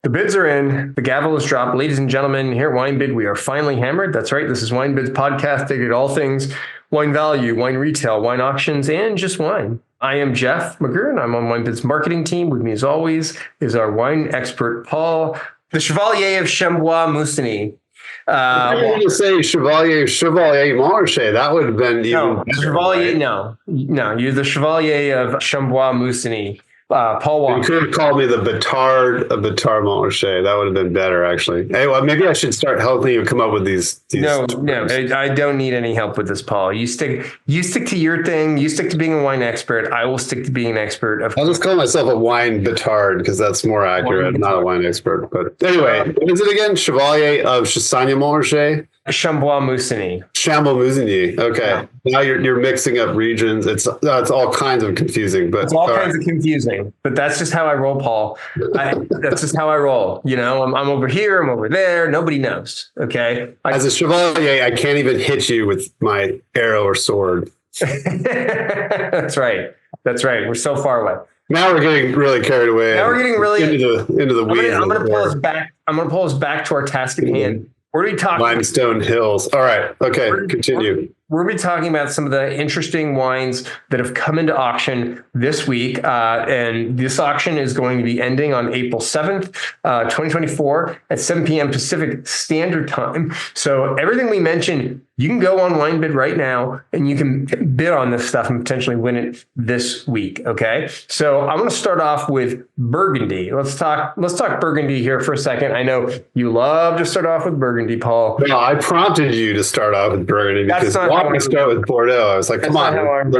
The bids are in. The gavel is dropped. Ladies and gentlemen, here at WineBid, we are finally hammered. That's right. This is WineBid's podcast dedicated to all things wine value, wine retail, wine auctions, and just wine. I am Jeff McGurn. I'm on WineBid's marketing team. With me, as always, is our wine expert, Paul, the Chevalier of Chateau Musar. I was going to say Chevalier Montrachet. That would have been even better, Chevalier. Right? No, you're the Chevalier of Chateau Musar. Paul Walker. You could have called me the Batard of Batard Montrachet. That would have been better, actually. Hey, well, maybe I should start helping you come up with these No, I don't need any help with this, Paul. You stick to your thing. You stick to being a wine expert. I will stick to being an expert. I'll just call myself a wine Batard because that's more accurate. Not a wine expert. But anyway, what is it again? Chevalier of Chateau Montrachet? Chateau Musar. Chateau Musar. Okay. Yeah. Now you're mixing up regions. It's all kinds of confusing. But it's all kinds of confusing. But that's just how I roll, Paul. That's just how I roll. You know, I'm over here. I'm over there. Nobody knows. Okay. As a Chevalier, I can't even hit you with my arrow or sword. That's right. We're so far away. Now we're getting really carried away. Now we're getting really into the weeds. I'm going to pull us back. I'm going to pull us back to our task at hand. What are we talking? Limestone Hills. All right. Okay. Continue. We're going to be talking about some of the interesting wines that have come into auction this week. And this auction is going to be ending on April 7th, 2024 at 7 p.m. Pacific Standard Time. So everything we mentioned, you can go on WineBid right now and you can bid on this stuff and potentially win it this week. Okay. So I'm going to start off with Burgundy. Let's talk Burgundy here for a second. I know you love to start off with Burgundy, Paul. No, I prompted you to start off with Burgundy because why don't we start with Bordeaux? I was like, come on,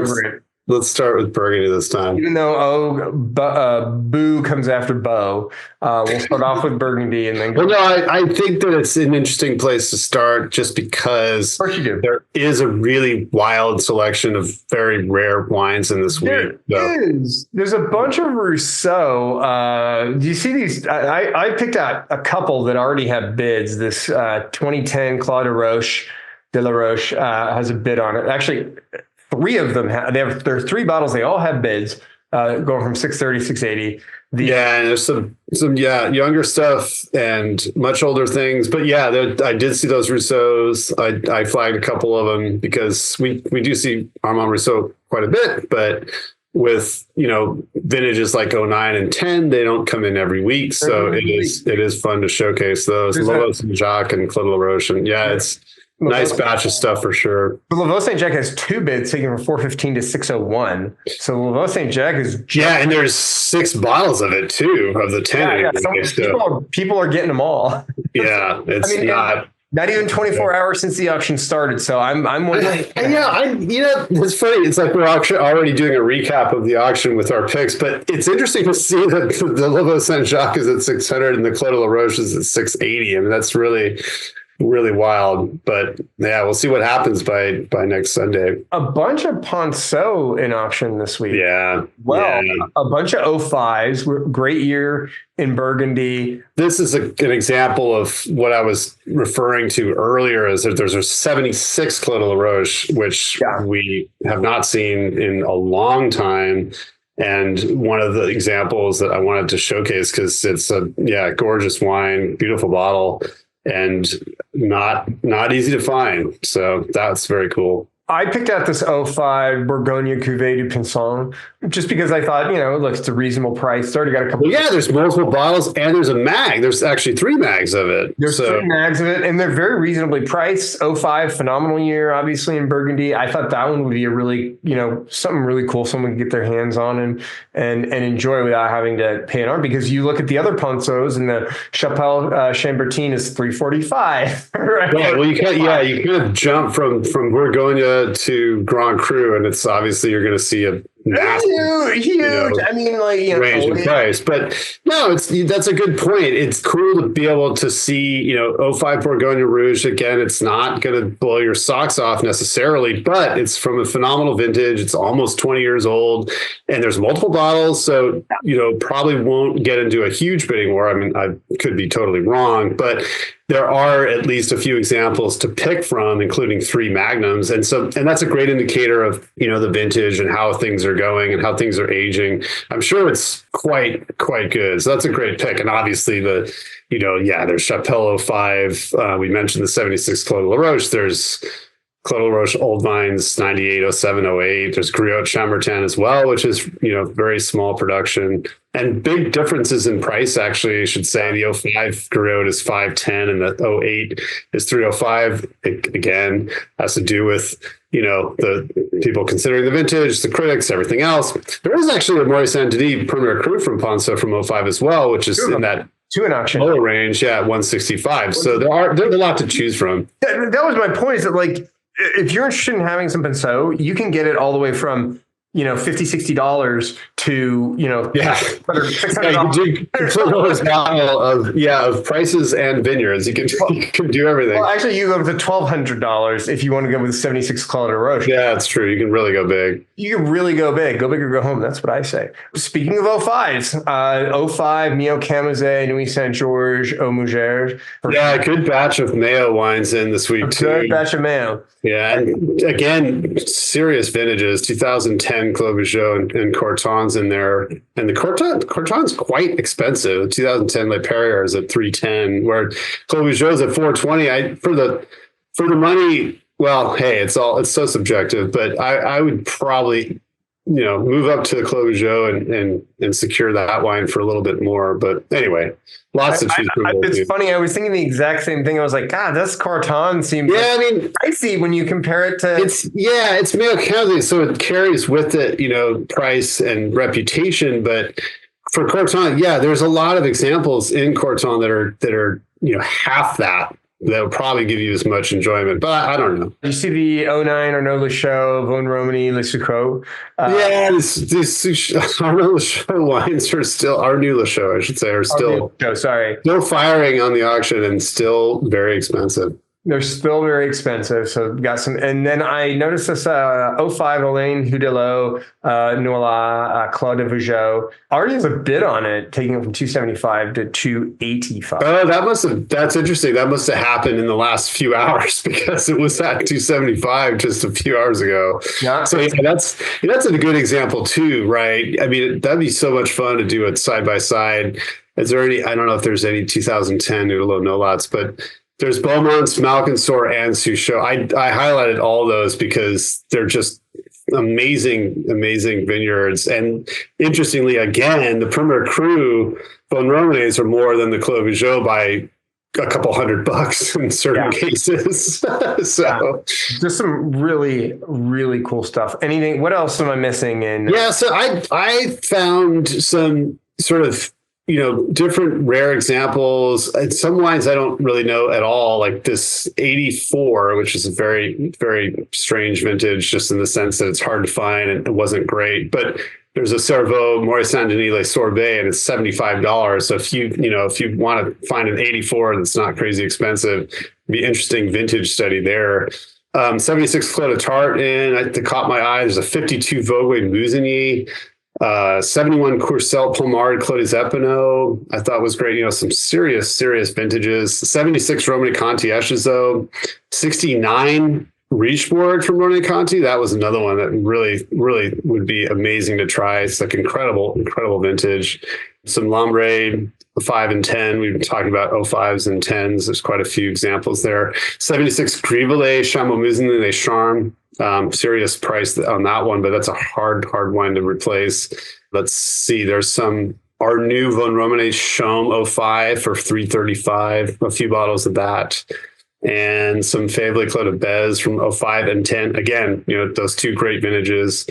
let's start with Burgundy this time. Even though Boo comes after Beau, we'll start off with Burgundy and then go. Well, no, I think that it's an interesting place to start just because there is a really wild selection of very rare wines in this week. There's a bunch of Rousseau. Do you see these? I picked out a couple that already have bids. This 2010 Claude de la Roche has a bid on it. Actually, three of them there are three bottles. They all have bids going from 630, 680. And there's some younger stuff and much older things. But yeah, I did see those Rousseaus. I flagged a couple of them because we do see Armand Rousseau quite a bit, but with vintages like 09 and 10, they don't come in every week. So it is fun to showcase those. Lovo Saint-Jacques and Claude de la Roche. And it's nice batch of stuff for sure. Lovo Saint-Jacques has two bids taken from 415 to 601. So Lovo Saint-Jacques is and there's 6 bottles of it too, of the 10. People are getting them all. Yeah, it's not even 24 hours since the auction started. So I'm wondering. It's funny. It's like we're already doing a recap of the auction with our picks, but it's interesting to see that the Lovo Saint-Jacques is at 600 and the Claude de la Roche is at 680. I mean, that's really wild, but yeah, we'll see what happens by next Sunday. A bunch of Ponceau in auction this week. Yeah. A bunch of 05s. Great year in Burgundy. This is an example of what I was referring to earlier is that there's a 76 Claude de la Roche, which we have not seen in a long time. And one of the examples that I wanted to showcase, because it's a gorgeous wine, beautiful bottle, and not easy to find. So that's very cool. I picked out this 05 Bourgogne Cuvée du Pinson just because I thought, look, it's a reasonable price. It's already got a couple. Yeah, there's multiple bottles and there's a mag. There's actually 3 mags of it. There's 3 mags of it, and they're very reasonably priced. 05, phenomenal year, obviously, in Burgundy. I thought that one would be a really, something really cool someone can get their hands on and enjoy without having to pay an arm. Because you look at the other Ponceaus and the Chapelle Chambertin is $345. Right? Yeah, well, you kind of jump from Bourgogne to Grand Cru, and it's obviously you're going to see a massive, huge. Range in price. But no, that's a good point. It's cool to be able to see, 05 Bourgogne Rouge. Again, it's not going to blow your socks off necessarily, but it's from a phenomenal vintage. It's almost 20 years old, and there's multiple bottles, so probably won't get into a huge bidding war. I mean, I could be totally wrong, but there are at least a few examples to pick from, including 3 magnums. And that's a great indicator of, the vintage and how things are going and how things are aging. I'm sure it's quite good. So that's a great pick. And obviously there's Chapelle 05. We mentioned the 76 Claude Laroche. There's Claude Laroche Old Vines 98, 07, 08. There's Griot Chambertin as well, which is, very small production and big differences in price. Actually, I should say the 05 Griot is 510 and the 08 is 305. It, again, has to do with, the people considering the vintage, the critics, everything else. There is actually a Maurice Saint-Denis Premier Cru from Ponceau from 05 as well, which is in that 2 in auction lower range. Yeah, 165. So there's a lot to choose from. That was my point, is that if you're interested in having some Pinceau, you can get it all the way from, $50-$60 to, $600. Yeah, you do complete model of prices and vineyards. You can do everything. Well, actually, you go to $1,200 if you want to go with 76 Claude Roche. Yeah, that's true. You can really go big. You can really go big. Go big or go home. That's what I say. Speaking of 05s, 05 Mio Camazet, Nuit Saint Georges, Eau Mugère. Yeah, a good batch of Mayo wines in this week too. Good batch of Mayo. Yeah, and again, serious vintages. 2010 Clos Vougeot and Cortons in there, and the Corton's quite expensive. 2010 Le Perrier is at 310, where Clos Vougeot is at 420. For the money, well, hey, it's so subjective, but I would probably move up to the Clos Vougeot and secure that wine for a little bit more. But anyway, lots to choose from. It's funny. I was thinking the exact same thing. I was like, God, this Corton seems pricey when you compare it to. It's Mayo Camazet, so it carries with it, price and reputation. But for Corton, there's a lot of examples in Corton that are half that. That would probably give you as much enjoyment, but I don't know. You see the 09 Arnaud Le Chaux, Von Romani, Le Sucre. These Arnaud Le Chaux wines are still, Arnaud Le Chaux, I should say, are still firing on the auction and still very expensive. They're still very expensive. So got some, and then I noticed this 05 Alain Houdelot, Nola, Claude Vougeot already has a bid on it, taking it from 275 to 285. Oh, that's interesting. That must have happened in the last few hours because it was at 275 just a few hours ago. Yeah. So that's a good example too, right? I mean, that'd be so much fun to do it side by side. Is there any, I don't know if there's any 2010 Houdelot Nolats, but there's Beaumont's, Malcansor, and Suchot. I highlighted all those because they're just amazing vineyards. And interestingly, again, the Premier Cru Von Romanés are more than the Clos Vougeot by a couple $100 in certain cases. So just some really, really cool stuff. Anything? What else am I missing? So I found some sort of different rare examples. And some wines I don't really know at all, like this 84, which is a very, very strange vintage, just in the sense that it's hard to find and it wasn't great. But there's a Cerveau Maurice Saint-Denis Les Sorbets, and it's $75. So if you want to find an 84 that's not crazy expensive, it'd be an interesting vintage study there. 76 Clos de Tart that caught my eye. There's a 52 Vogüé Musigny. 71 Courcelles Pommard Clos des Epinaux, I thought was great. Some serious vintages. 76 Romanée Conti Echezeaux, 69 Richebourg from Romanée Conti. That was another one that really, really would be amazing to try. It's like incredible vintage. Some Lambray 5 and 10. We've been talking about 05s and 10s. There's quite a few examples there. 76 Grivelet Chameau Musigny Les Charmes. Serious price on that one, but that's a hard wine to replace. Let's see. There's some Arnoux Von Romanée Chaume 05 for $335. A few bottles of that, and some Faiveley Clos de Bez from 05 and 10. Again, those two great vintages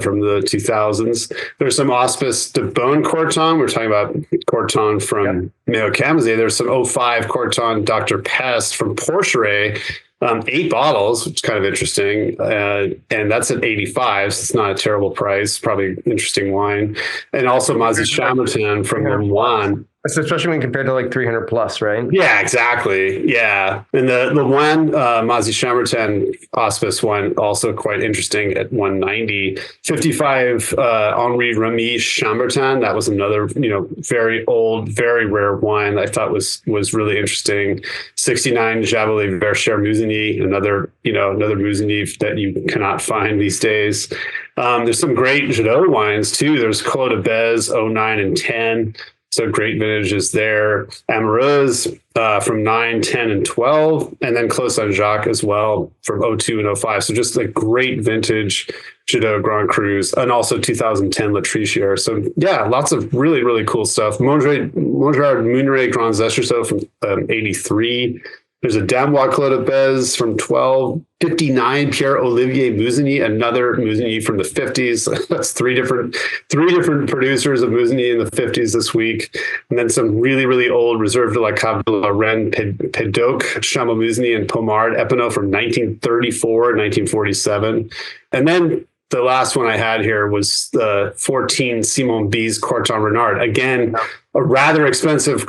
from the 2000s. There's some Auspice de Beaune Corton. We're talking about Corton from Mayo Camazet. There's some 05 Corton Dr. Pest from Porcheret. 8 bottles, which is kind of interesting. And that's at 85. So it's not a terrible price, probably interesting wine. And also Mazy Chambertin from Lemoine. especially when compared to like 300 plus, right? Yeah, exactly. Yeah. And the one Mazi Chambertin Auspice one, also quite interesting at 190. 55 Henri Remy Chambertin. That was another, very old, very rare wine I thought was really interesting. 69 Javelot Vercher Musigny, another Musigny that you cannot find these days. There's some great Chateau wines too. There's Clos de Bez 09 and 10. So great vintages there. Amoureuse from 9, 10, and 12. And then Clos Saint-Jacques as well from 02 and 05. So just a great vintage Chateau Grand Crus. And also 2010 La Trichière. So yeah, lots of really, really cool stuff. Mongerard Muneret Grand Zesterso from 83. There's a Damois Clos de Bez from 12, 59 Pierre Olivier Musigny, another Musigny from the 50s. That's three different producers of Musigny in the 50s this week. And then some really, really old Reserve de la Cave de la Reine, Pédoc, Chameau Musigny, and Pommard Epinot from 1934, 1947. And then the last one I had here was the 14 Simon Bise Corton Renard. Again, a rather expensive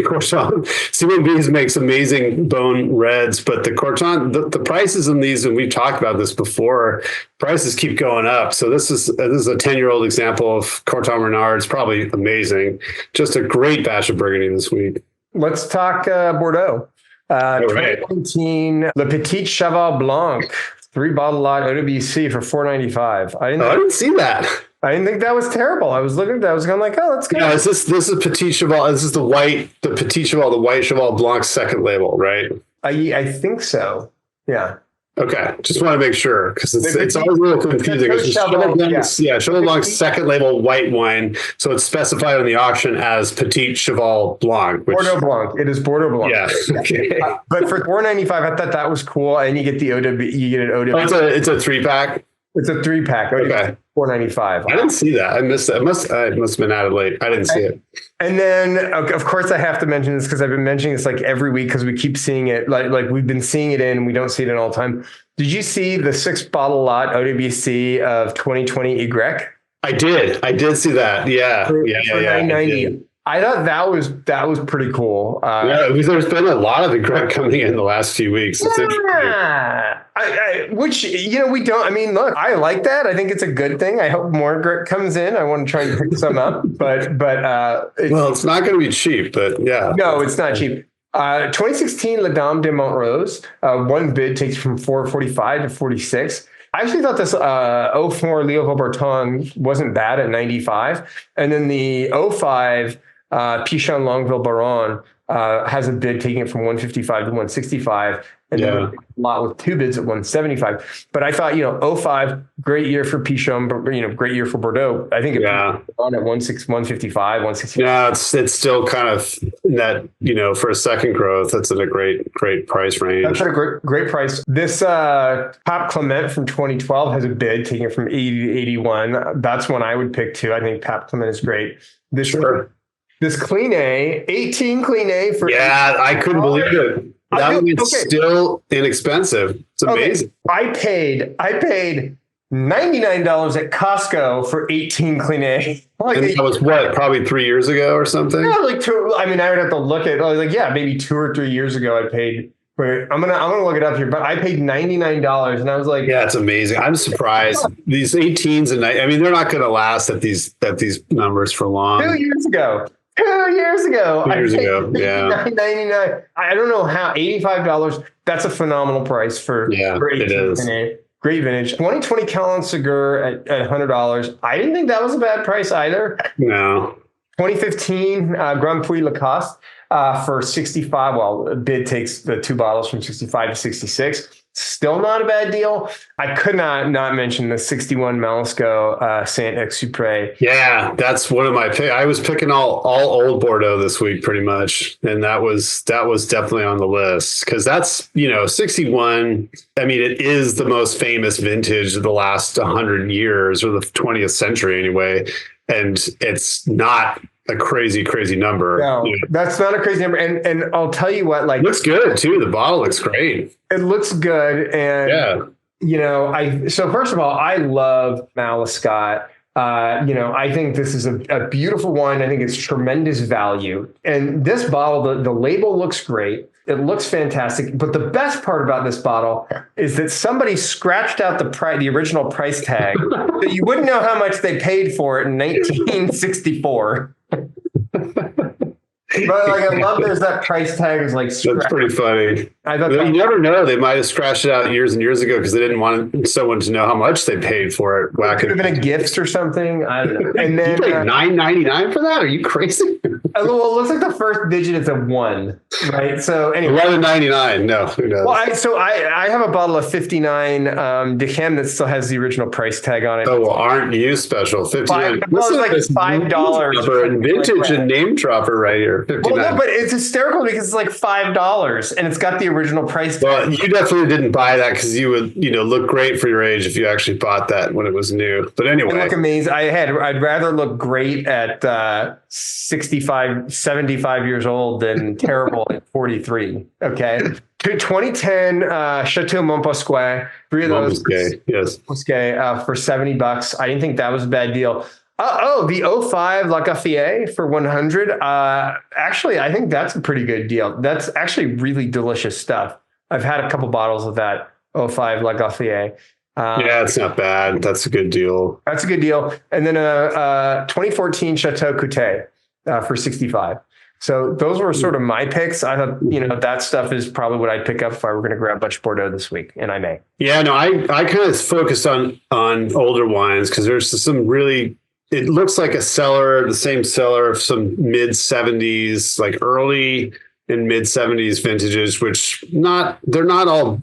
Corton. Simon Bise makes amazing bone reds, but the Corton, the prices in these, and we've talked about this before, prices keep going up. So this is a 10-year-old example of Corton Renard. It's probably amazing. Just a great batch of Burgundy this week. Let's talk Bordeaux. 2019 Le Petit Cheval Blanc. 3-bottle lot OWC for $4.95. I didn't see that. I didn't think that was terrible. I was looking at that. I was going like, oh, that's good. Yeah, this is Petit Cheval. This is the Petit Cheval, the white Cheval Blanc second label, right? I think so. Yeah. Okay, just want to make sure because it's always a little confusing. Cheval Blanc's second label white wine, so it's specified on the auction as Petit Cheval Blanc. Bordeaux Blanc. It is Bordeaux Blanc. Yeah. Okay. But for $4.95, I thought that was cool, and you get the OW. You get an OW. Oh, it's a 3-pack. It's a 3-pack. Okay. $4.95. I didn't see that. I missed it. It must have been added late. I didn't see it. And then, of course, I have to mention this because I've been mentioning this like every week because we keep seeing it. Like we've been seeing it in, we don't see it in all the time. Did you see the 6-bottle lot OWC of 2020 Y? I did see that. Yeah. For $9.90. I thought that was pretty cool. There's been a lot of Y coming in the last few weeks. It's which we don't. I mean, look, I like that. I think it's a good thing. I hope more grit comes in. I want to try and pick some up, but it's not going to be cheap. But yeah, no, it's not cheap. 2016 La Dame de Montrose. One bid takes from $4.45 to $46. I actually thought this 04 Leo Vauberton wasn't bad at $95, and then the 05 Pichon Longueville Baron has a bid taking it from $155 to $165, and then a lot with 2 bids at $175. But I thought, 05, great year for Pichon, but great year for Bordeaux. I think on at $155, $165. Yeah, it's still kind of that, for a second growth, that's in a great price range. That's at a great price. This Pape Clement from 2012 has a bid taking it from 80 to 81. That's one I would pick too. I think Pape Clement is great. This Clean A, 18 Clean A for I couldn't believe it. That one is still inexpensive. It's amazing. Okay. I paid $99 at Costco for 18 Clean A. And that was probably 3 years ago or something? Yeah, I would have to look at maybe 2 or 3 years ago I paid. But I'm gonna look it up here. But I paid $99, and I was like, "Yeah, it's amazing." I'm surprised these 18s and they're not going to last at these numbers for long. 2 years ago. 2 years ago. Yeah. $99. I don't know how. $85. That's a phenomenal price for 18. It is. Great vintage. 2020 Calon Segur at $100. I didn't think that was a bad price either. No. 2015 Grand Prix Lacoste for $65. Well, a bid takes the 2 bottles from $65 to $66. Still not a bad deal. I could not mention the 61 Malasco Saint-Exupéry. Yeah, that's one of my picks. I was picking all old Bordeaux this week pretty much. And that was definitely on the list because that's, 61. It is the most famous vintage of the last 100 years or the 20th century anyway. And it's not a crazy number. No, that's not a crazy number. And I'll tell you what, looks good too. The bottle looks great. It looks good. And so first of all, I love Malascott. I think this is a beautiful wine. I think it's tremendous value. And this bottle, the label looks great. It looks fantastic. But the best part about this bottle is that somebody scratched out the original price tag that you wouldn't know how much they paid for it in 1964. But like, I love there's that price tag is like scratched. That's pretty funny. I thought You never know. They might have scratched it out years and years ago because they didn't want someone to know how much they paid for it. It could have been a gift or something. I don't know. And then you paid $9.99 for that? Are you crazy? Well, it looks like the first digit is a 1, right? So anyway, $11.99. No, who knows? Well, I have a bottle of 59 Dechem that still has the original price tag on it. Oh, well, aren't you special? 59. Well, it's like $5. Vintage and name dropper right here. 59. Well, no, but it's hysterical because it's like $5 and it's got the original price tag. Well, you definitely didn't buy that because you would, look great for your age if you actually bought that when it was new. But anyway, I look amazing. I'd rather look great at 65, 75 years old than terrible at 43. Okay. 2010 Chateau Montpasquet, 3 of those. Yes. For $70. I didn't think that was a bad deal. The 05 La Gaffier for 100. Actually, I think that's a pretty good deal. That's actually really delicious stuff. I've had a couple bottles of that 05 La Gaffier. Yeah, it's not bad. That's a good deal. That's a good deal. And then 2014 Chateau Coutet for 65. So those were sort of my picks. I thought, that stuff is probably what I'd pick up if I were going to grab a bunch of Bordeaux this week, and I may. Yeah, no, I kind of focused on older wines because there's some really. It looks like the same cellar of some mid 70s, like early and mid 70s vintages, which they're not all,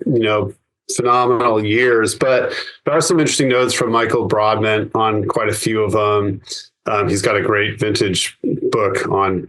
phenomenal years, but there are some interesting notes from Michael Broadman on quite a few of them. He's got a great vintage book on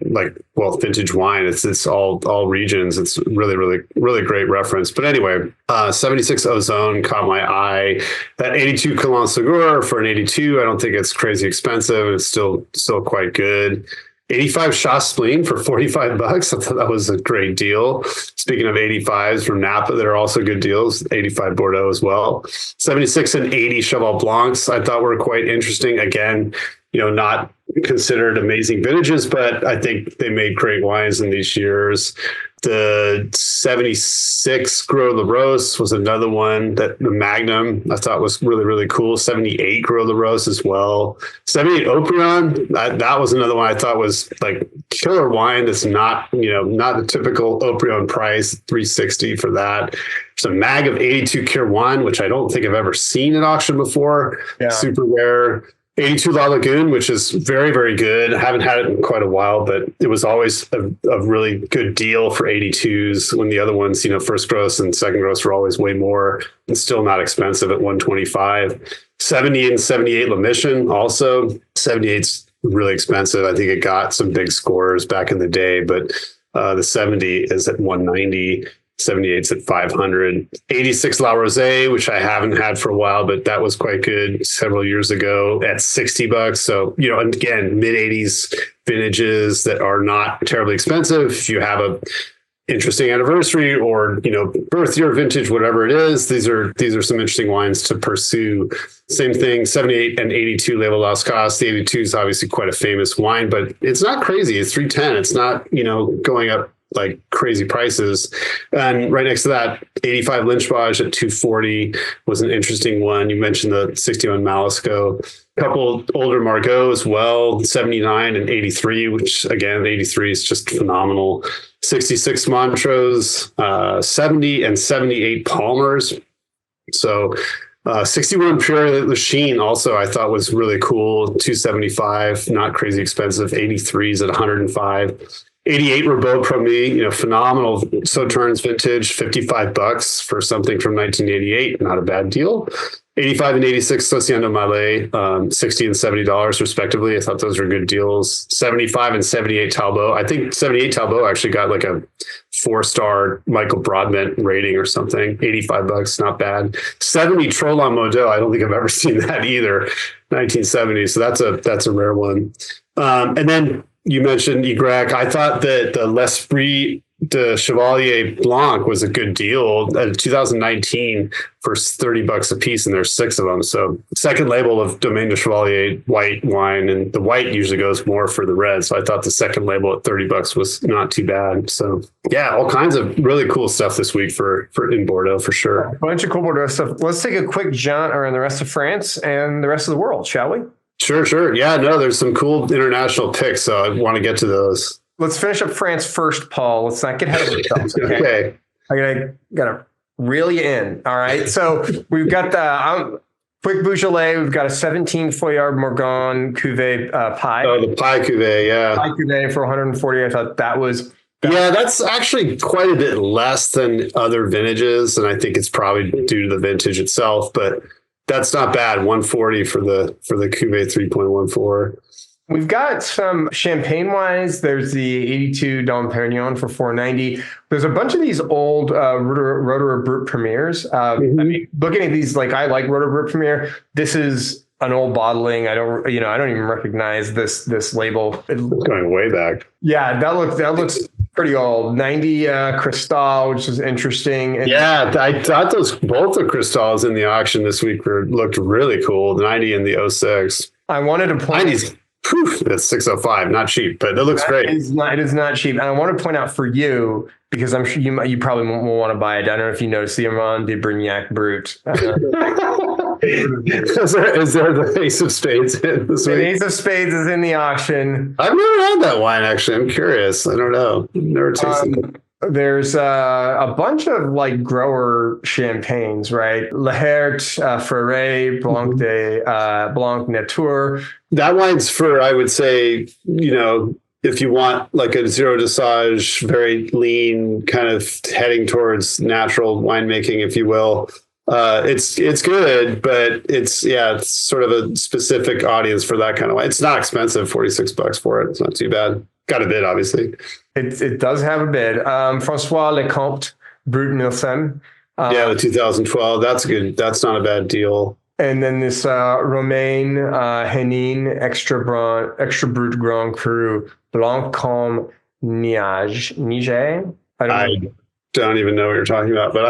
vintage wine. It's all regions. It's really, really, really great reference. But anyway, 76 Ozone caught my eye. That 82 Calon Segur for an 82, I don't think it's crazy expensive. It's still quite good. 85 Chat Spleen for $45. I thought that was a great deal. Speaking of 85s from Napa, that are also good deals. 85 Bordeaux as well. 76 and 80 Cheval Blancs I thought were quite interesting. Again, not considered amazing vintages, but I think they made great wines in these years. The 76 Gros Le Rose was another one that the Magnum I thought was really, really cool. 78 Gros Le Rose as well. 78 Opion, that was another one I thought was like killer wine. That's not the typical Opion price, $360 for that. There's a mag of 82 Kirwan, which I don't think I've ever seen at auction before. Yeah. Super rare. 82 La Lagoon, which is very, very good. I haven't had it in quite a while, but it was always a really good deal for 82s when the other ones, first gross and second gross were always way more and still not expensive at 125. 70 and 78 La Mission also. 78's really expensive. I think it got some big scores back in the day, but the 70 is at 190. 78's at 500. 86 La Rosée, which I haven't had for a while, but that was quite good several years ago at $60. So, and again, mid 80s vintages that are not terribly expensive. If you have a interesting anniversary or, birth year vintage, whatever it is, these are some interesting wines to pursue. Same thing, 78 and 82 Label Las Casas. The 82 is obviously quite a famous wine, but it's not crazy. It's 310. It's not, going up like crazy prices. And right next to that, 85 Lynchbage at 240 was an interesting one. You mentioned the 61 Malisco. A couple older Margaux as well, 79 and 83, which again, 83 is just phenomenal. 66 Montrose, 70 and 78 Palmers. So 61 Pure Lachine also I thought was really cool. 275, not crazy expensive. 83s at 105. 88 Roubaud Promis, phenomenal Sauternes vintage, $55 for something from 1988. Not a bad deal. 85 and 86 Sociano Malais, $60 and $70 respectively. I thought those were good deals. 75 and 78 Talbot. I think 78 Talbot actually got like a 4-star Michael Broadman rating or something. $85, not bad. 70 Trollon Model. I don't think I've ever seen that either. 1970. So that's a rare one. And then you mentioned Ygrec. I thought that the L'Esprit de Chevalier Blanc was a good deal. 2019 for $30 a piece, and there's 6 of them. So second label of Domaine de Chevalier white wine, and the white usually goes more for the red. So I thought the second label at $30 was not too bad. So yeah, all kinds of really cool stuff this week for in Bordeaux for sure. A bunch of cool Bordeaux stuff. Let's take a quick jaunt around the rest of France and the rest of the world, shall we? Sure. Yeah, no, there's some cool international picks, so I want to get to those. Let's finish up France first, Paul. Let's not get ahead of ourselves. Okay. I gotta reel you in. All right. So we've got the quick Beaujolais. We've got a 17 Foillard Morgon Cuvée pie. Oh, the pie cuvée, yeah. Pie Cuvée for 140. I thought that was. Yeah, that's actually quite a bit less than other vintages, and I think it's probably due to the vintage itself. But that's not bad. 140 for the Cuvée 3.14. We've got some champagne wines. There's the 82 Dom Perignon for 490. There's a bunch of these old Roederer Brut Premiers. I mean, looking at these, like I like Roederer Brut Premier. This is an old bottling. I don't even recognize this label. It's going way back. Yeah, that looks pretty old. 90 Cristal, which is interesting. And yeah, I thought both the Cristals in the auction this week looked really cool. The 90 and the 06. I wanted to point. 90's, that's 605, not cheap, but it looks great. It is not cheap. And I want to point out for you, because I'm sure you probably won't want to buy it. I don't know if you noticed the Armand de Brignac Brut. Is there the Ace of Spades in this week? The Ace of Spades is in the auction. I've never had that wine, actually. I'm curious. I don't know. I've never tasted it. There's a bunch of like grower champagnes, right? Le Hert, Ferret, Blanc Blanc Nature. That wine's for, I would say, if you want like a zero dosage, very lean, kind of heading towards natural winemaking, if you will. It's good, but it's sort of a specific audience for that kind of wine. It's not expensive, $46 for it. It's not too bad. Got a bid, obviously. It does have a bid. Francois Lecomte, Brut Nielsen. The 2012. That's good. That's not a bad deal. And then this Romaine Henin Extra Brut Grand Cru Blanc Comme Niage. I don't even know what you're talking about, but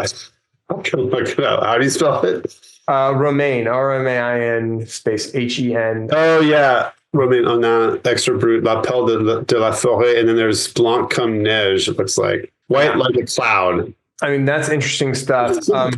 I'm going to look it up. How do you spell it? Romaine, Romain space HEN. Oh, yeah. Romaine on that Extra Brut, La Pelle de la Forêt. And then there's Blanc Comme Neige, it looks like. White like a cloud. I mean, that's interesting stuff.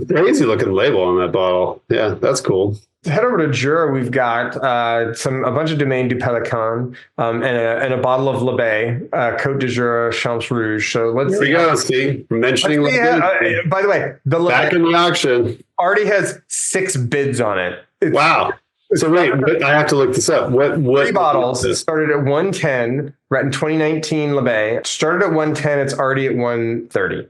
Crazy looking label on that bottle. Yeah, that's cool. Head over to Jura. We've got a bunch of Domaine du Pelican and a bottle of Le Bay, Côte de Jura, Champs Rouge. So let's There we go, Steve. Mentioning Le Bay. By the way, the Le Back Bay in the auction. already has 6 bids on it. Wow. So wait, I have to look this up. What 3 bottles. It started at 110. Right in 2019, Le Bay started at 110. It's already at 130.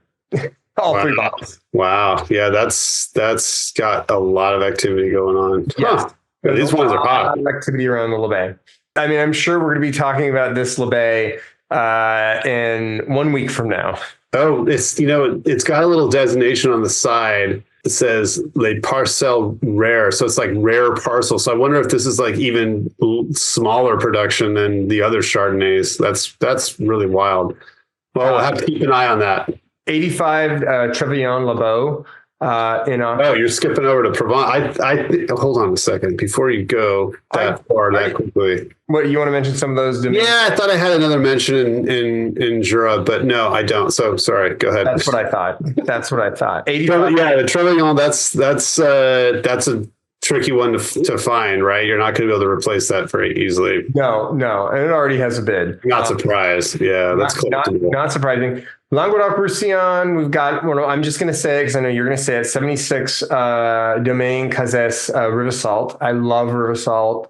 All 3 bottles. Wow. Yeah, that's got a lot of activity going on. Yes. Huh. Yeah, these ones are hot. A lot of activity around the Le Bay. I mean, I'm sure we're going to be talking about this Le Bay in 1 week from now. Oh, it's got a little designation on the side. It says Les Parcelles Rare. So it's like rare parcel. So I wonder if this is like even smaller production than the other Chardonnays. That's really wild. Well, we'll have to keep an eye on that. 85 Trevelyan Labeau. You're skipping over to Provence. I hold on a second before you go that quickly. What, you want to mention some of those? Yeah, I thought I had another mention in Jura, but no, I don't. So sorry. Go ahead. That's what I thought. 85. Yeah, the Trevelyan. That's a tricky one to find, right? You're not going to be able to replace that very easily. No, and it already has a bid. Not surprised. Yeah, that's not surprising. Languedoc-Roussillon, we've got, I'm just going to say it because I know you're going to say it, 76 Domaine Cazès Rivesaltes. I love Rivesaltes.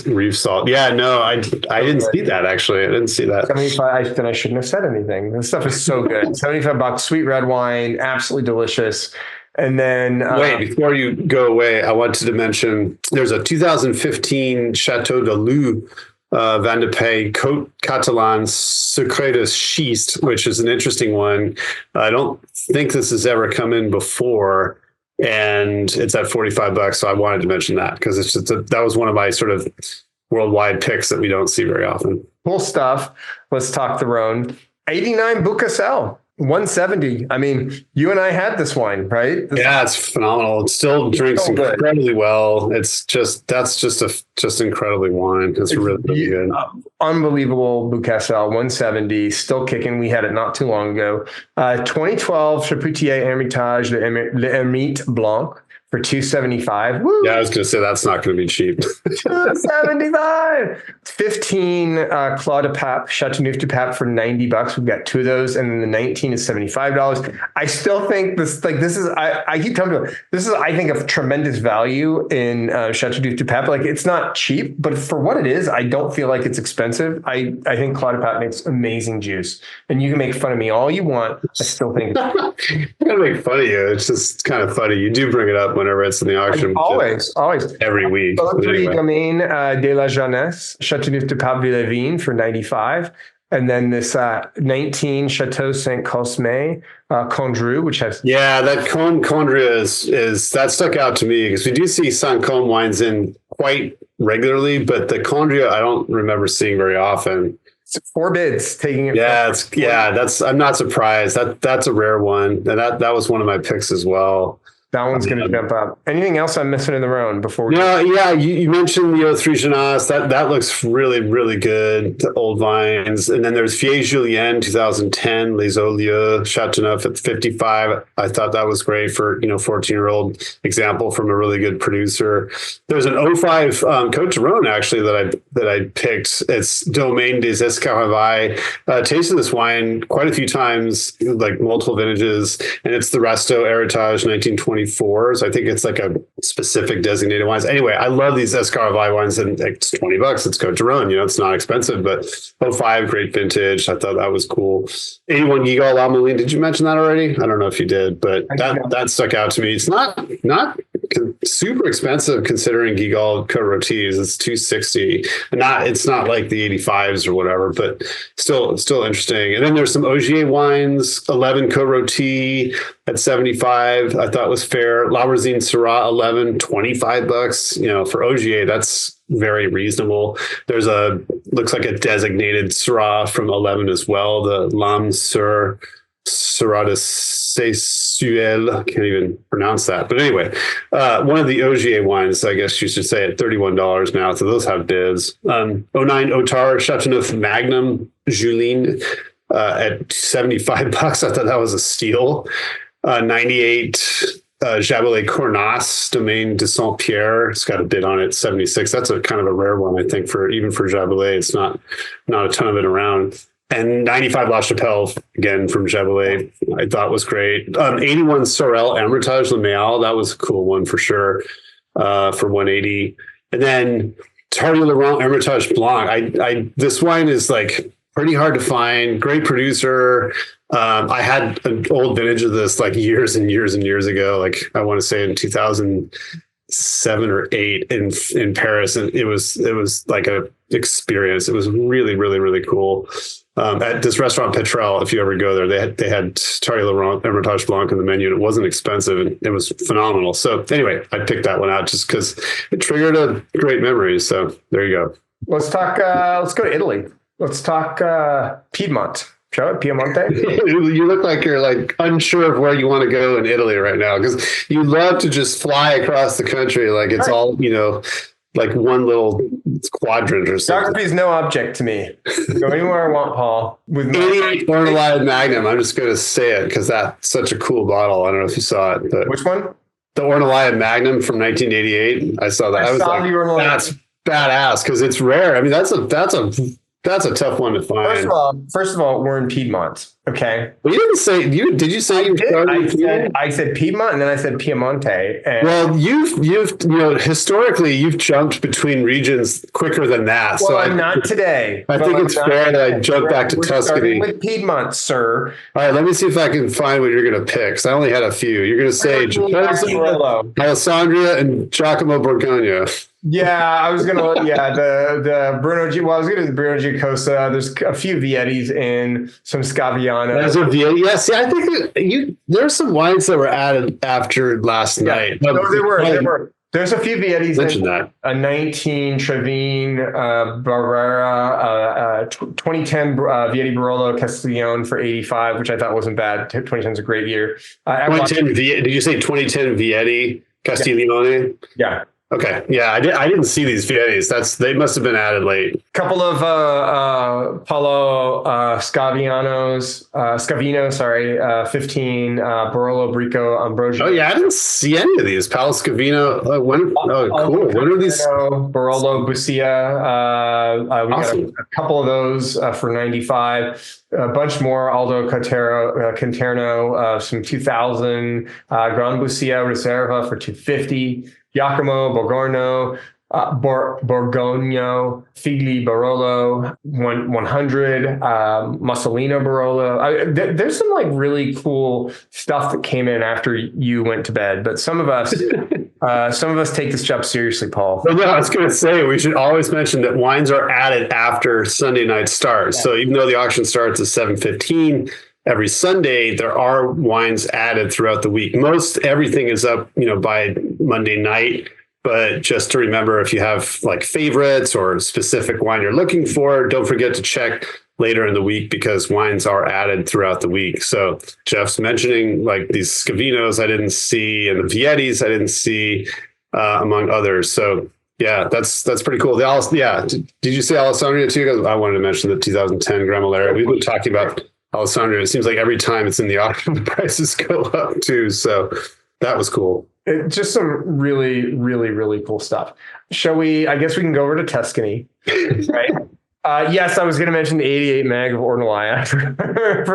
Rivesaltes. Yeah, no, I didn't see that, actually. I didn't see that. 75, then I shouldn't have said anything. This stuff is so good. $75, sweet red wine, absolutely delicious. And then wait, before you go away, I wanted to mention there's a 2015 Chateau de Lou Van de Pay Côte Catalan Secret de Schiste, which is an interesting one. I don't think this has ever come in before, and it's at $45. So I wanted to mention that because that was one of my sort of worldwide picks that we don't see very often. Cool stuff. Let's talk the Rhone. 89 Boucassel. 170. I mean, you and I had this wine, right? Yeah, it's phenomenal. It still drinks so good. incredibly well. That's just incredibly wine. It's really, really good. Unbelievable Bouquet 170, still kicking. We had it not too long ago. 2012 Chapoutier Hermitage Le Hermite Blanc for 275. Woo! Yeah, I was going to say that's not going to be cheap. 275. 15 Claude de Pape, Chateauneuf du Pape for $90. We've got two of those, and then the 19 is $75. I still think this is I keep telling you, this is, I think, of tremendous value in Chateauneuf du Pape. Like, it's not cheap, but for what it is, I don't feel like it's expensive. I think Claude de Pape makes amazing juice, and you can make fun of me all you want. I still think I'm going to make fun of you. It's just kind of funny. You do bring it up whenever it's in the auction. Always. Every week. Anyway. Domaine de la Jeunesse, Chateauneuf de Pape Villavine for 95. And then this 19 Chateau Saint Cosme Condrieu, which has... Yeah, that Condrieu is that stuck out to me because we do see Saint Côme wines in quite regularly, but the Condrieu I don't remember seeing very often. It's 4 bids taking it. Yeah, I'm not surprised. That's a rare one. And that was one of my picks as well. That one's going to jump up. Anything else I'm missing in the round before we... No, yeah, you mentioned the 03 Jeunesse. That looks really, really good. The old vines. And then there's Vieille Julienne 2010, Les Olieux, Chateauneuf at 55. I thought that was great for, 14-year-old example from a really good producer. There's an 05 Côte de Rhône, actually, that I picked. It's Domaine des Escaravais. Tasted this wine quite a few times, like multiple vintages, and it's the Resto Heritage 1924. So I think it's like a specific designated wines. Anyway, I love these Escaravais wines, and it's $20. It's Côte de Rhône, it's not expensive, but 05, great vintage. I thought that was cool. 81 Guigal La Moline. Did you mention that already? I don't know if you did, but that stuck out to me. It's not super expensive considering Guigal Côte Rôties. It's $260. It's not like the 85s or whatever, but still interesting. And then there's some Ogier wines, 11 Côte Rôtie at 75. I thought was fair. La Rosine Syrah 11, $25. For Ogier, that's very reasonable. There's looks like a designated Syrah from 11 as well. The Lame sur Syrah de Seyssel. I can't even pronounce that. But anyway, one of the Ogier wines, I guess you should say, at $31 now. So those have bids. 09 Otard Chateauneuf Magnum Juline at $75. I thought that was a steal. 98 Jabelet Cornas Domaine de Saint Pierre. It's got a bid on it, 76. That's a kind of a rare one, I think, for Jabelet. It's not a ton of it around. And 95 La Chapelle, again, from Jabelet, I thought was great. 81 Sorel Hermitage Le Méal. That was a cool one for sure, for 180. And then Tardy Laurent Hermitage Blanc. This wine is like pretty hard to find. Great producer. I had an old vintage of this like years and years and years ago. Like I want to say in 2007 or 8 in Paris, and it was like a experience. It was really, really, really cool. At this restaurant Petrel, if you ever go there, they had Tardy Laurent Hermitage Blanc in the menu, and it wasn't expensive, and it was phenomenal. So anyway, I picked that one out just because it triggered a great memory. So there you go. Let's talk. Let's go to Italy. Let's talk Piedmont. Shall we? Piemonte? You look like you're like unsure of where you want to go in Italy right now, because you love to just fly across the country like it's all, like one little quadrant or something. Geography is no object to me. Go anywhere I want, Paul. With 88 Ornellaia Magnum. I'm just going to say it because that's such a cool bottle. I don't know if you saw it. But which one? The Ornellaia Magnum from 1988. I saw that. I was like, that's badass because it's rare. I mean, that's a tough one to find. First of all, we're in Piedmont. Okay. Well, you didn't say Did you say you started? I said Piedmont, and then I said Piemonte. Well, you've historically you've jumped between regions quicker than that. Well, so I'm not today. I think it's fair that I jump back to Tuscany. With Piedmont, sir. All right, let me see if I can find what you're going to pick. Because I only had a few. You're going to say Alessandria and Giacomo Borgogna. Yeah, I was gonna. Yeah, the Bruno G. Well, I was gonna do the Bruno Giacosa. There's a few Viettis in some Scaviano. There's a Vietti. Yeah, see, I think there's some wines that were added after last night. No, there were. There's a few Viettis. Mention that. A 19 Trevine Barrera, 2010 Vietti Barolo Castiglione for 85, which I thought wasn't bad. 2010 is a great year. 2010 did you say 2010 Vietti Castiglione? Yeah. Okay. Yeah, I didn't see these Viettis. They must have been added late. Couple of Paulo Scavino, sorry, 15 Barolo Brico Ambrosio. Oh yeah, I didn't see any of these. Paolo Scavino. Cool. When are these? Barolo Busia. We Awesome. got a couple of those for 95. A bunch more. Aldo Conterno, some 2000. Gran Busia Reserva for 250. Giacomo Borgogno, Figli Barolo, 100, Mussolino Barolo. There's some like really cool stuff that came in after you went to bed, but some of us take this job seriously, Paul. Well, no, I was going to say we should always mention that wines are added after Sunday night starts. Yeah. So even though the auction starts at 7:15. Every Sunday, there are wines added throughout the week. Most everything is up, by Monday night. But just to remember, if you have like favorites or specific wine you're looking for, don't forget to check later in the week because wines are added throughout the week. So Jeff's mentioning like these Scavinos I didn't see and the Viettis I didn't see, among others. So yeah, that's pretty cool. Did you say Alessandria too? Because I wanted to mention the 2010 Gramolera. We've been talking about Alessandro, it seems like every time it's in the auction, the prices go up too. So that was cool. Just some really, really, really cool stuff. I guess we can go over to Tuscany, right? Yes, I was going to mention the 88 mag of Ornellaia.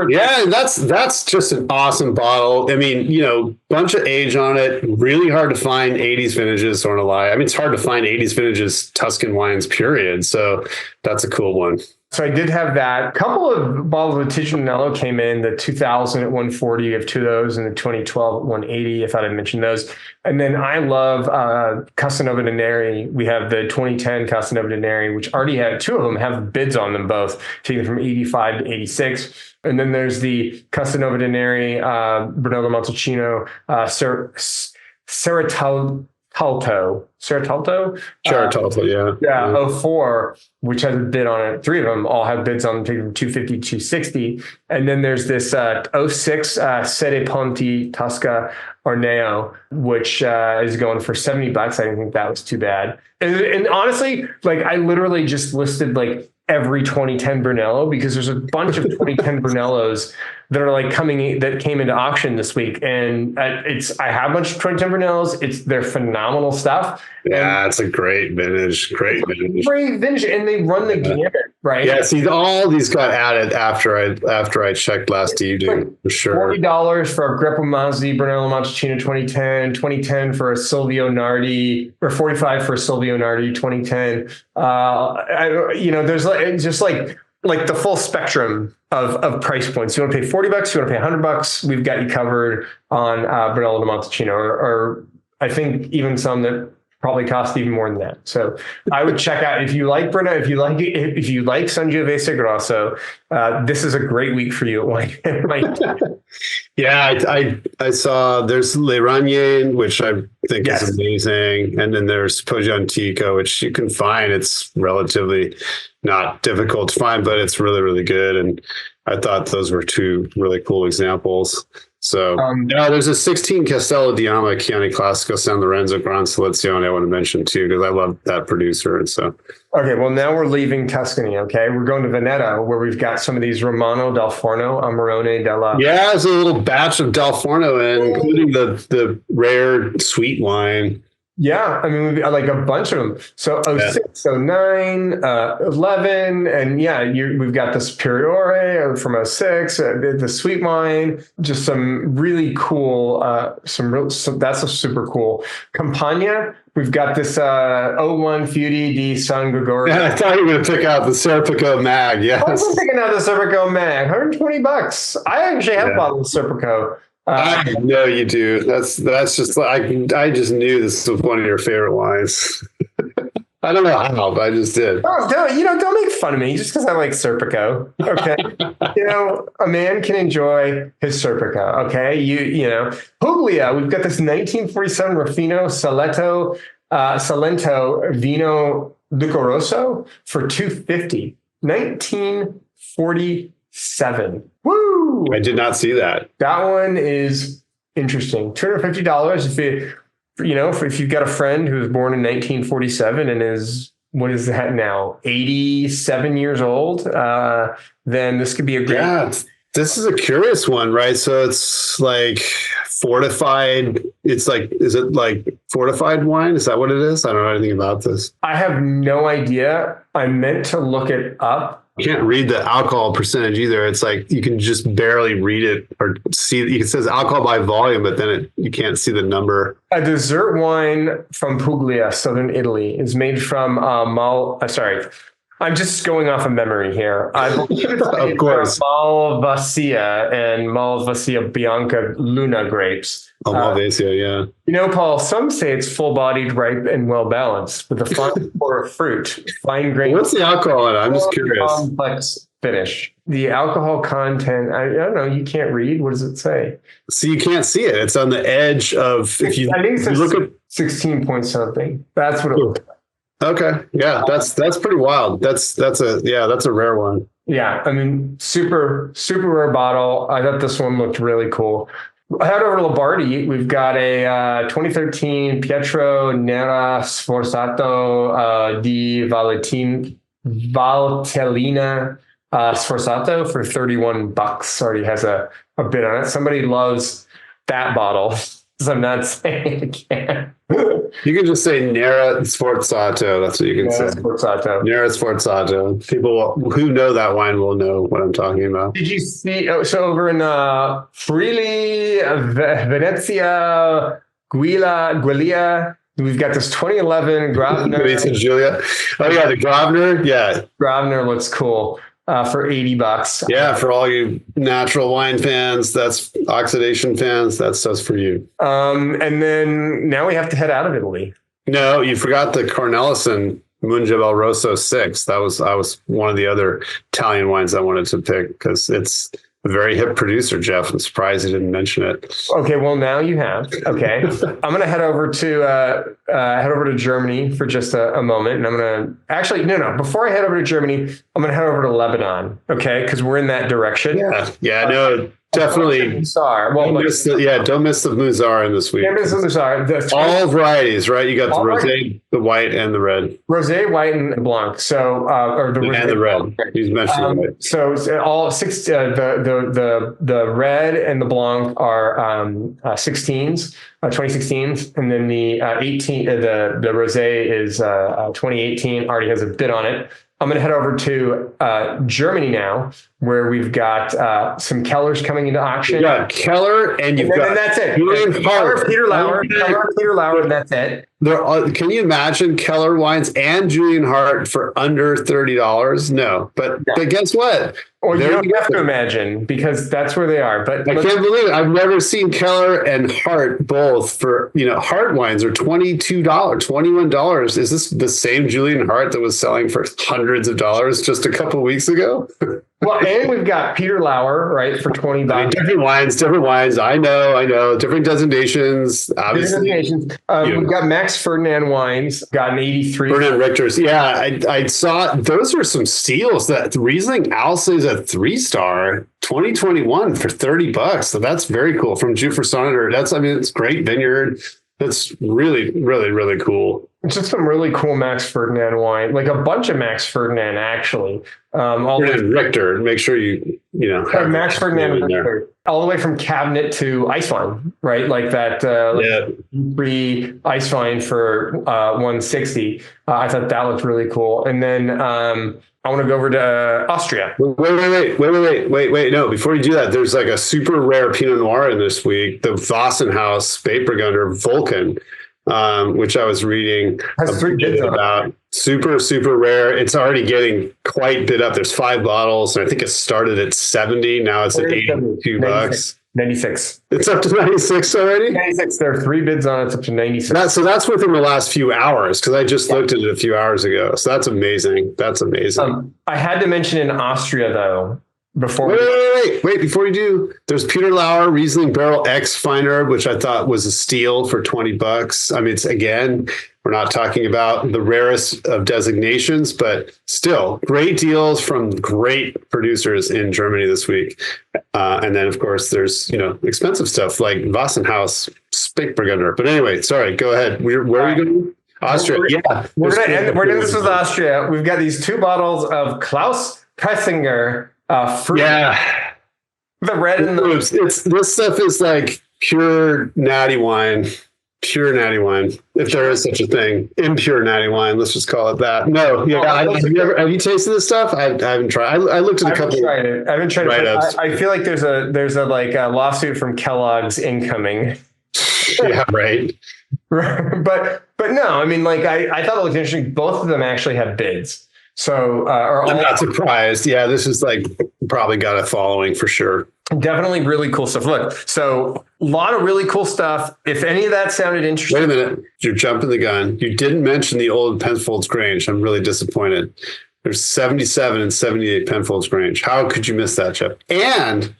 Yeah, that's just an awesome bottle. I mean, bunch of age on it. Really hard to find 80s vintages Ornellaia. I mean, it's hard to find 80s vintages Tuscan wines, period. So that's a cool one. So I did have that. A couple of bottles of Tichinello came in, the 2000 at 140, you have two of those, and the 2012 at 180, I thought I mentioned those. And then I love Casanova de Neri. We have the 2010 Casanova de Neri, which already had two of them have bids on them both, taken from 85 to 86. And then there's the Casanova de Neri, Brunello Montalcino, Certalto, yeah. 04, which has a bid on it. Three of them all have bids on them, taking from 250 to 260. And then there's this 06 Sede Ponti Tosca Orneo, which is going for $70. I didn't think that was too bad. And honestly, like I literally just listed like every 2010 Brunello because there's a bunch of 2010 Brunellos that are like that came into auction this week. And I have a bunch of 2010 Brunellos. They're phenomenal stuff. Yeah, it's a great vintage. Great vintage. And they run the gamut, right? Yeah, see, all these got added after I checked last evening, for sure. $40 for a Greppo Mazzi Brunello Montalcino 2010 for a Silvio Nardi, or $45 for a Silvio Nardi 2010. There's just like the full spectrum of price points. You want to pay $40, you want to pay $100, we've got you covered on Brunello di Montalcino, or I think even some that probably cost even more than that. So I would check out if you like Brunello, if you like Sangiovese Grosso, this is a great week for you at Wine. Yeah, I saw there's Le Ragné, which I think is amazing, and then there's Poggio Antico, which you can find. It's relatively not difficult to find, but it's really, really good. And I thought those were two really cool examples. So there's a 16 Castello Diamo Chianti Classico San Lorenzo Gran Selezione I want to mention too, because I love that producer. And so, okay, well now we're leaving Tuscany. Okay, we're going to Veneto, where we've got some of these Romano del Forno, Amarone della. Yeah, there's a little batch of del Forno, including the rare sweet wine. Yeah, I mean, like a bunch of them. So 06, 09, 11, and we've got the Superiore from 06, the sweet wine, just some really cool, that's a super cool. Campagna, we've got this 01 Fiudi di San Gregorio. Yeah, I thought you were going to pick out the Serpico Mag, yes. I was picking out the Serpico Mag, $120. I actually have a bottle of Serpico. I know you do. That's just I just knew this was one of your favorite wines. I don't know how, but I just did. Oh, don't make fun of me just because I like Serpico. Okay. A man can enjoy his Serpico. Okay. Puglia, we've got this 1947 Ruffino Salento Vino Lucoroso for $250. 1947. Woo! I did not see that. That one is interesting. $250 if you've got a friend who was born in 1947 and what is that now, 87 years old, then this could be a great. Yeah, this is a curious one, right? So it's like fortified. Is it like fortified wine? Is that what it is? I don't know anything about this. I have no idea. I meant to look it up. You can't read the alcohol percentage either. It's like you can just barely read it or see. It says alcohol by volume, but then you can't see the number. A dessert wine from Puglia, southern Italy, is made from I'm just going off of memory here. I believe it's Of course. Malvasia and Malvasia Bianca Luna grapes. Malvasia, yeah. Paul, some say it's full-bodied, ripe, and well-balanced with a fine core of fruit, fine grain. What's the alcohol in it? I'm just curious. Complex finish. The alcohol content, I don't know. You can't read. What does it say? So you can't see it. It's on the edge of. I think it says look at 16 point something. That's what it looks like. Okay. Yeah, that's pretty wild. That's a rare one. Yeah, I mean, super, super rare bottle. I thought this one looked really cool. Head over to Lombardy. We've got a 2013 Pietro Nera Sforzato di Valtellina Sforzato for $31. Already has a bid on it. Somebody loves that bottle. So I'm not saying it can't. You can just say Nera Sforzato. That's what you can say. Sforzato. Nera Sforzato. People who know that wine will know what I'm talking about. Did you see? So over in Friuli, Venezia, Giulia, we've got this 2011 Grosvenor. Julia. Oh yeah, the Grosvenor. Yeah, Grosvenor looks cool. For $80. Yeah, for all you natural wine fans, that's oxidation fans, that's for you. And then now we have to head out of Italy. No, you forgot the Cornellison Mungibel Rosso 6. That was one of the other Italian wines I wanted to pick because it's a very hip producer, Jeff. I'm surprised he didn't mention it. Okay, well now you have. Okay, I'm gonna head over to Germany for just a moment, and I'm gonna actually no. Before I head over to Germany, I'm gonna head over to Lebanon. Okay, because we're in that direction. Yeah, no. Definitely. Musar. Well, don't miss the Musar in this week. Don't miss the Musar. All varieties, right? You got the rosé, the white, and the red. Rosé, white, and blanc. So, and the red. He's mentioning white. So all six. The red and the blanc are 16s, 2016s, and then the 18. The rosé is 2018. Already has a bid on it. I'm going to head over to Germany now, where we've got some Kellers coming into auction. You got Keller, and that's it. Keller, Peter Lauer, and that's it. Can you imagine Keller wines and Julian Hart for under $30? No, but guess what? Or you don't have to imagine because that's where they are. But I can't believe it. I've never seen Keller and Hart both for, Hart wines are $22, $21. Is this the same Julian Hart that was selling for hundreds of dollars just a couple of weeks ago? Well, and we've got Peter Lauer, right, for $20. I mean, different wines. I know. Different designations. Obviously. We've got Max Ferdinand wines, got an 83. Ferdinand Richter's. Yeah, I saw those are some steals. That Riesling Alsa is a 3-star 2021 for $30. So that's very cool from Jufressonneter. It's great vineyard. That's really, really, really cool. It's just some really cool Max Ferdinand wine, like a bunch of Max Ferdinand, actually. Richter, make sure you have Max Ferdinand Richter, all the way from cabinet to ice wine, right? Like that free ice wine for $160. I thought that looked really cool. And then I want to go over to Austria. Wait. No, before you do that, there's like a super rare Pinot Noir in this week, the Wassenhaus Spätburgunder Vulcan, which I was reading about. Super, super rare. It's already getting quite bid up. There's 5 bottles, and I think it started at $70. Now it's at $82. 96. It's up to 96 already? 96. There are 3 bids on it. It's up to 96. So that's within the last few hours, because I just looked at it a few hours ago. So that's amazing. That's amazing. I had to mention in Austria, though, before Wait, before you do, there's Peter Lauer Riesling Barrel X Fine Herb, which I thought was a steal for $20. I mean, it's, again, we're not talking about the rarest of designations, but still great deals from great producers in Germany this week. And then, of course, there's, expensive stuff like Wassenhaus Spickburgunder. But anyway, sorry, go ahead. Where are you going? Austria. We're going to end this with Austria. We've got these 2 bottles of Claus Preisinger fruit. Yeah. The red and the... This stuff is like pure natty wine. Pure natty wine, if there is such a thing. Impure natty wine, let's just call it that. No, have you tasted this stuff? I haven't tried. I looked at a couple. I haven't tried it. I feel like there's a lawsuit from Kellogg's incoming. Yeah, right. But no, I mean, I thought it was interesting. Both of them actually have bids. So I'm not surprised. Yeah, this is probably got a following for sure. Definitely really cool stuff. Look, so a lot of really cool stuff. If any of that sounded interesting. Wait a minute. You're jumping the gun. You didn't mention the old Penfolds Grange. I'm really disappointed. There's 77 and 78 Penfolds Grange. How could you miss that, Jeff? And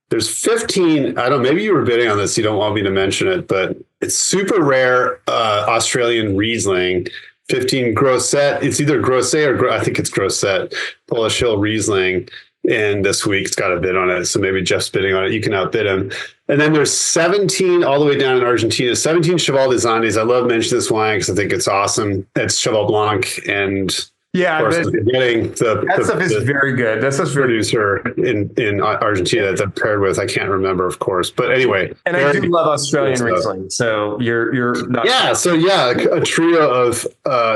there's 15. I don't know. Maybe you were bidding on this. You don't want me to mention it, but it's super rare Australian Riesling. 15 Grosset. It's either Grosset or I think it's Grosset. Polish Hill Riesling. And this week it's got a bid on it. So maybe Jeff's bidding on it. You can outbid him. And then there's 17 all the way down in Argentina, 17 Cheval des Andes. I love mentioning this wine because I think it's awesome. It's Cheval Blanc. And yeah, of course, that stuff is very good. That's just producer in Argentina that they're paired with. I can't remember, of course. But anyway. And I do love Australian Riesling. So you're not. Yeah. So yeah, a trio of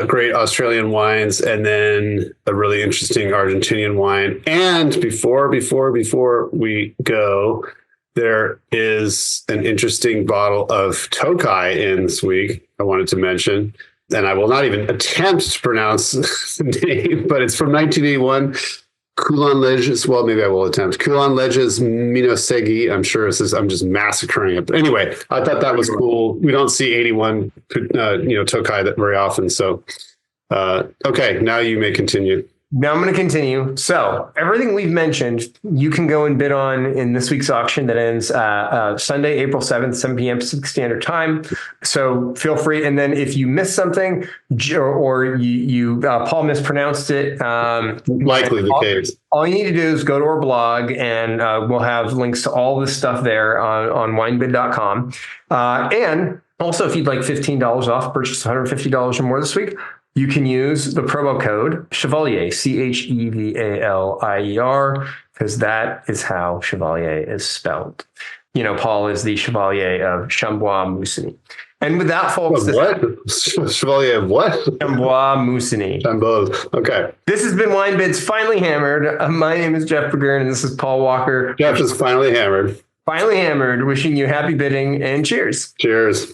great Australian wines and then a really interesting Argentinian wine. And before we go, there is an interesting bottle of Tokai in this week I wanted to mention. And I will not even attempt to pronounce the name, but it's from 1981. Coulon Leges. Well, maybe I will attempt. Coulon Leges Minosegi. I'm sure I'm just massacring it. But anyway, I thought that was cool. We don't see 81, Tokai that very often. So, okay, now you may continue. Now I'm going to continue. So everything we've mentioned, you can go and bid on in this week's auction that ends Sunday, April 7th, 7 p.m. Pacific Standard Time. So feel free. And then if you miss something or you Paul mispronounced it. Likely the case. All you need to do is go to our blog and we'll have links to all this stuff there on winebid.com. And also, if you'd like $15 off, purchase $150 or more this week, you can use the promo code Chevalier, CHEVALIER, because that is how Chevalier is spelled. Paul is the Chevalier of Chambois Musigny. And with that, folks, what? Chevalier of what? Chambois Musigny. Chambois. Okay. This has been WineBid's Finally Hammered. My name is Jeff Bergern, and this is Paul Walker. Jeff is finally hammered. Finally Hammered, wishing you happy bidding and cheers. Cheers.